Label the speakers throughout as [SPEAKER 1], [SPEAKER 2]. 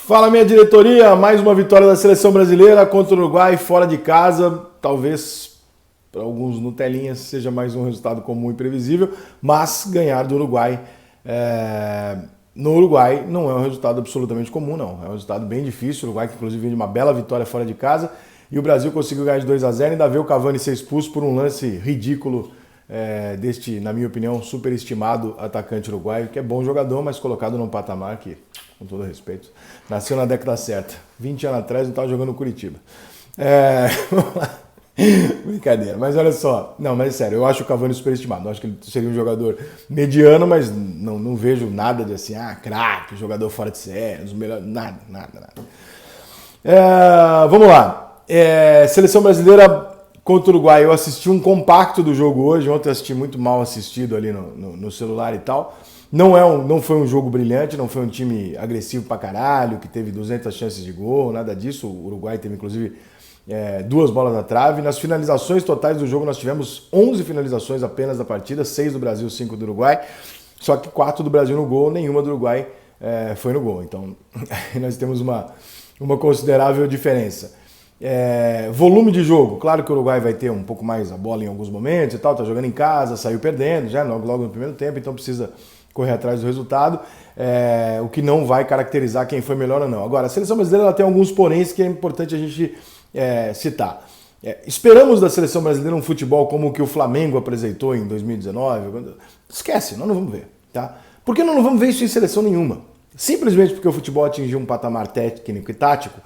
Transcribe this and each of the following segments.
[SPEAKER 1] Fala, minha diretoria, mais uma vitória da seleção brasileira contra o Uruguai fora de casa. Talvez para alguns Nutelinhas seja mais um resultado comum e previsível, mas ganhar do Uruguai no Uruguai não é um resultado absolutamente comum, não. É um resultado bem difícil. O Uruguai, que inclusive vem de uma bela vitória fora de casa, e o Brasil conseguiu ganhar de 2-0 e ainda vê o Cavani ser expulso por um lance ridículo deste, na minha opinião, superestimado atacante uruguaio, que é bom jogador, mas colocado num patamar que, com todo respeito, nasceu na década certa. 20 anos atrás não estava jogando no Curitiba. Brincadeira, mas olha só. Não, mas é sério, eu acho o Cavani superestimado. Eu acho que ele seria um jogador mediano, mas não vejo nada de assim, craque, jogador fora de série, os melhores, nada. Vamos lá. Seleção brasileira contra o Uruguai. Eu assisti um compacto do jogo hoje. Ontem eu assisti muito mal assistido ali no celular e tal. Não foi um jogo brilhante, não foi um time agressivo pra caralho, que teve 200 chances de gol, nada disso. O Uruguai teve, inclusive, 2 bolas na trave. Nas finalizações totais do jogo, nós tivemos 11 finalizações apenas da partida, 6 do Brasil, 5 do Uruguai. Só que 4 do Brasil no gol, nenhuma do Uruguai foi no gol. Então, nós temos uma considerável diferença. Volume de jogo, claro que o Uruguai vai ter um pouco mais a bola em alguns momentos e tal, tá jogando em casa, saiu perdendo já logo no primeiro tempo, então precisa correr atrás do resultado, o que não vai caracterizar quem foi melhor ou não. Agora, a seleção brasileira ela tem alguns poréns que é importante a gente citar. Esperamos da seleção brasileira um futebol como o que o Flamengo apresentou em 2019? Esquece, nós não vamos ver, tá? Por que nós não vamos ver isso em seleção nenhuma? Simplesmente porque o futebol atingiu um patamar técnico e tático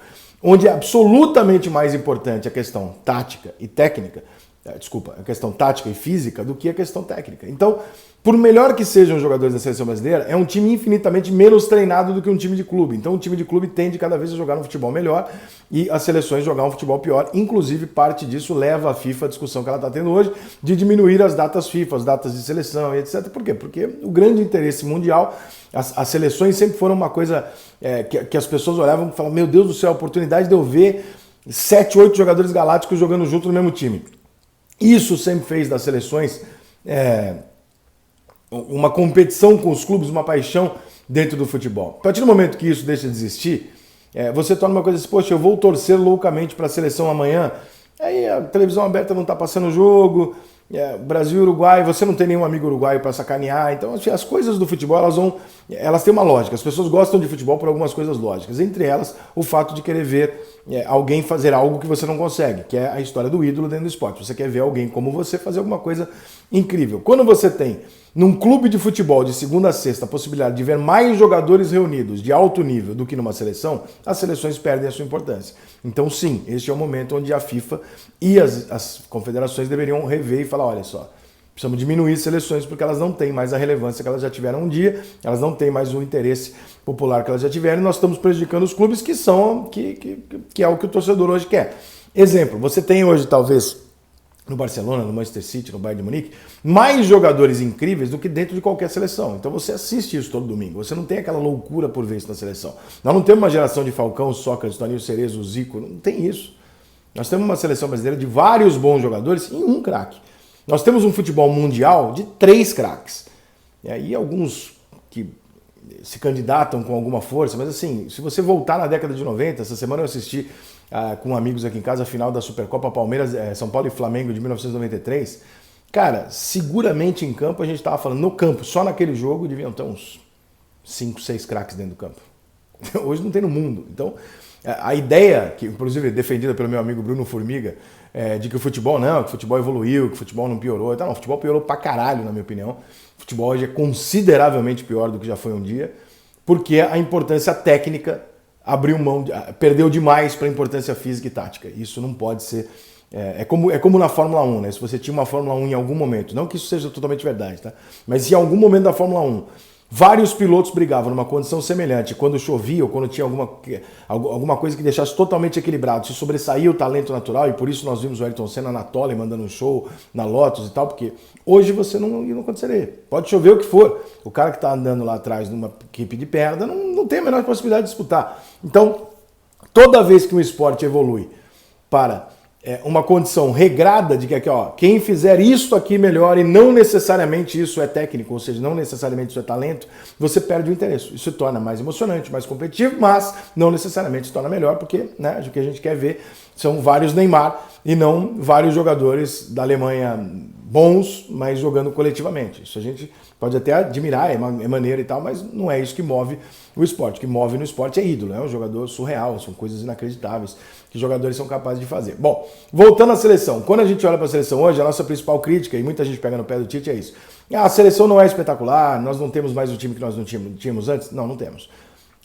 [SPEAKER 1] onde é absolutamente mais importante a questão tática e técnica, a questão tática e física do que a questão técnica. Então, por melhor que sejam os jogadores da seleção brasileira, é um time infinitamente menos treinado do que um time de clube. Então, o time de clube tende cada vez a jogar um futebol melhor e as seleções jogar um futebol pior. Inclusive, parte disso leva a FIFA, a discussão que ela está tendo hoje, de diminuir as datas FIFA, as datas de seleção e etc. Por quê? Porque o grande interesse mundial, as seleções sempre foram uma coisa que as pessoas olhavam e falavam, meu Deus do céu, a oportunidade de eu ver 7, 8 jogadores galácticos jogando junto no mesmo time. Isso sempre fez das seleções uma competição com os clubes, uma paixão dentro do futebol. A partir do momento que isso deixa de existir, você torna uma coisa assim, poxa, eu vou torcer loucamente para a seleção amanhã, aí a televisão aberta não está passando o jogo, Brasil e Uruguai, você não tem nenhum amigo uruguaio para sacanear, então as coisas do futebol elas têm uma lógica, as pessoas gostam de futebol por algumas coisas lógicas, entre elas o fato de querer ver alguém fazer algo que você não consegue, que é a história do ídolo dentro do esporte, você quer ver alguém como você fazer alguma coisa incrível. Quando você tem num clube de futebol de segunda a sexta a possibilidade de ver mais jogadores reunidos de alto nível do que numa seleção, as seleções perdem a sua importância. Então sim, este é o momento onde a FIFA e as confederações deveriam rever e falar, olha só, precisamos diminuir seleções porque elas não têm mais a relevância que elas já tiveram um dia, elas não têm mais o interesse popular que elas já tiveram e nós estamos prejudicando os clubes que é o que o torcedor hoje quer. Exemplo, você tem hoje talvez no Barcelona, no Manchester City, no Bayern de Munique, mais jogadores incríveis do que dentro de qualquer seleção. Então você assiste isso todo domingo. Você não tem aquela loucura por ver isso na seleção. Nós não temos uma geração de Falcão, Sócrates, Toninho Cerezo, Zico. Não tem isso. Nós temos uma seleção brasileira de vários bons jogadores e um craque. Nós temos um futebol mundial de 3 craques. E aí alguns que se candidatam com alguma força, mas assim, se você voltar na década de 90, essa semana eu assisti com amigos aqui em casa a final da Supercopa Palmeiras, São Paulo e Flamengo de 1993. Cara, seguramente em campo, a gente estava falando, no campo, só naquele jogo, deviam ter uns 5, 6 craques dentro do campo. Hoje não tem no mundo. Então, a ideia, que inclusive defendida pelo meu amigo Bruno Formiga, de que o futebol que o futebol evoluiu, que o futebol não piorou. Então, não, o futebol piorou pra caralho, na minha opinião. O futebol hoje é consideravelmente pior do que já foi um dia, porque a importância técnica perdeu demais para a importância física e tática. Isso não pode ser. É como na Fórmula 1, né? Se você tinha uma Fórmula 1 em algum momento, não que isso seja totalmente verdade, tá? Mas se em algum momento da Fórmula 1 vários pilotos brigavam numa condição semelhante, quando chovia ou quando tinha alguma coisa que deixasse totalmente equilibrado, se sobressaía o talento natural, e por isso nós vimos o Ayrton Senna na Tolle mandando um show na Lotus e tal, porque hoje você não aconteceria. Pode chover o que for. O cara que está andando lá atrás numa equipe de perna não tem a menor possibilidade de disputar. Então, toda vez que um esporte evolui para uma condição regrada de que aqui, ó, quem fizer isso aqui melhor e não necessariamente isso é técnico, ou seja, não necessariamente isso é talento, você perde o interesse. Isso se torna mais emocionante, mais competitivo, mas não necessariamente se torna melhor, porque, né, o que a gente quer ver são vários Neymar e não vários jogadores da Alemanha bons, mas jogando coletivamente. Isso a gente pode até admirar, é maneiro e tal, mas não é isso que move o esporte. O que move no esporte é ídolo, é um jogador surreal, são coisas inacreditáveis que jogadores são capazes de fazer. Bom, voltando à seleção. Quando a gente olha para a seleção hoje, a nossa principal crítica, e muita gente pega no pé do Tite, é isso. A seleção não é espetacular, nós não temos mais o time que nós não tínhamos antes? Não, não temos.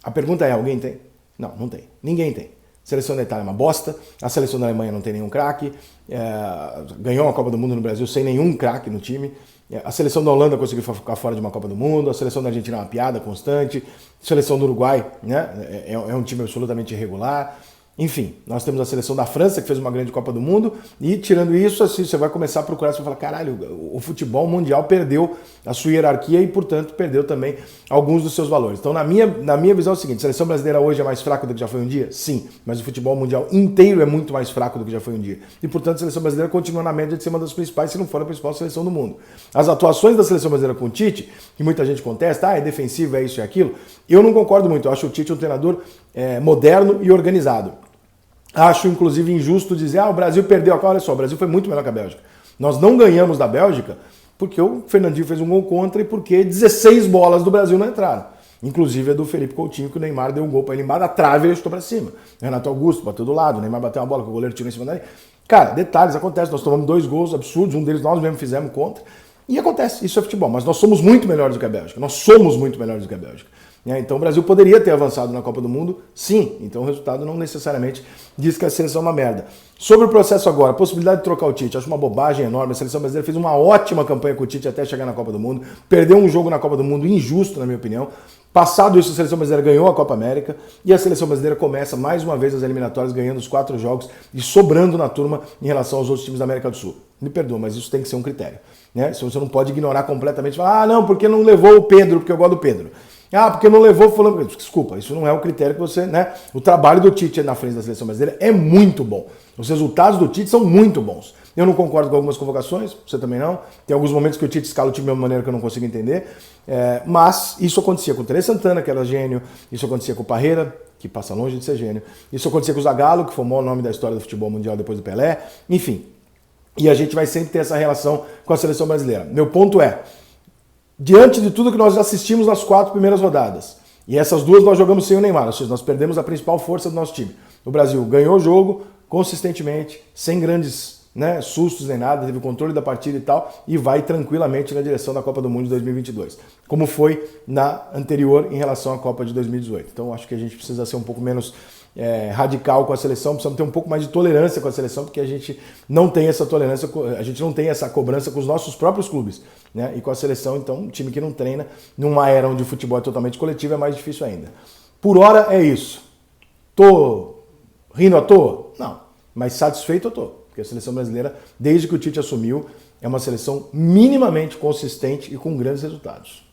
[SPEAKER 1] A pergunta é, alguém tem? Não, não tem. Ninguém tem. A seleção da Itália é uma bosta, a seleção da Alemanha não tem nenhum craque, ganhou a Copa do Mundo no Brasil sem nenhum craque no time, a seleção da Holanda conseguiu ficar fora de uma Copa do Mundo, a seleção da Argentina é uma piada constante, a seleção do Uruguai, né, é um time absolutamente irregular. Enfim, nós temos a seleção da França, que fez uma grande Copa do Mundo, e tirando isso, assim, você vai começar a procurar, você vai falar, caralho, o futebol mundial perdeu a sua hierarquia e, portanto, perdeu também alguns dos seus valores. Então, na minha visão é o seguinte, a seleção brasileira hoje é mais fraca do que já foi um dia? Sim, mas o futebol mundial inteiro é muito mais fraco do que já foi um dia. E, portanto, a seleção brasileira continua na média de ser uma das principais, se não for a principal seleção do mundo. As atuações da seleção brasileira com o Tite, que muita gente contesta, é defensivo, é isso e aquilo, eu não concordo muito. Eu acho o Tite um treinador moderno e organizado. Acho, inclusive, injusto dizer, o Brasil perdeu. Olha só, o Brasil foi muito melhor que a Bélgica. Nós não ganhamos da Bélgica porque o Fernandinho fez um gol contra e porque 16 bolas do Brasil não entraram. Inclusive a do Felipe Coutinho, que o Neymar deu um gol para ele embaixo da trave e ele chutou para cima. Renato Augusto bateu do lado, o Neymar bateu uma bola que o goleiro tirou em cima dele. Cara, detalhes, acontece. Nós tomamos 2 gols absurdos, um deles nós mesmos fizemos contra. E acontece, isso é futebol. Mas nós somos muito melhores do que a Bélgica. Nós somos muito melhores do que a Bélgica. Então o Brasil poderia ter avançado na Copa do Mundo, sim. Então o resultado não necessariamente diz que a seleção é uma merda. Sobre o processo agora, a possibilidade de trocar o Tite, acho uma bobagem enorme. A seleção brasileira fez uma ótima campanha com o Tite até chegar na Copa do Mundo. Perdeu um jogo na Copa do Mundo injusto, na minha opinião. Passado isso, a seleção brasileira ganhou a Copa América e a seleção brasileira começa mais uma vez as eliminatórias ganhando os 4 jogos e sobrando na turma em relação aos outros times da América do Sul. Me perdoa, mas isso tem que ser um critério. Né? Você não pode ignorar completamente e falar, não, porque não levou o Pedro, porque eu gosto do Pedro. Porque não levou fulano. Desculpa, isso não é o critério que você, né? O trabalho do Tite na frente da seleção brasileira é muito bom. Os resultados do Tite são muito bons. Eu não concordo com algumas convocações, você também não. Tem alguns momentos que o Tite escala o time de uma maneira que eu não consigo entender. Mas isso acontecia com o Tele Santana, que era gênio. Isso acontecia com o Parreira, que passa longe de ser gênio. Isso acontecia com o Zagallo, que foi o maior nome da história do futebol mundial depois do Pelé. Enfim. E a gente vai sempre ter essa relação com a seleção brasileira. Meu ponto é, diante de tudo que nós assistimos nas 4 primeiras rodadas, e essas 2 nós jogamos sem o Neymar, ou seja, nós perdemos a principal força do nosso time. O Brasil ganhou o jogo consistentemente, sem grandes sustos nem nada, teve o controle da partida e tal, e vai tranquilamente na direção da Copa do Mundo de 2022, como foi na anterior em relação à Copa de 2018. Então acho que a gente precisa ser um pouco menos radical com a seleção, precisamos ter um pouco mais de tolerância com a seleção, porque a gente não tem essa tolerância, a gente não tem essa cobrança com os nossos próprios clubes, né? E com a seleção, então, um time que não treina, numa era onde o futebol é totalmente coletivo, é mais difícil ainda. Por hora é isso. Tô rindo à toa? Não, mas satisfeito eu tô, porque a seleção brasileira, desde que o Tite assumiu, é uma seleção minimamente consistente e com grandes resultados.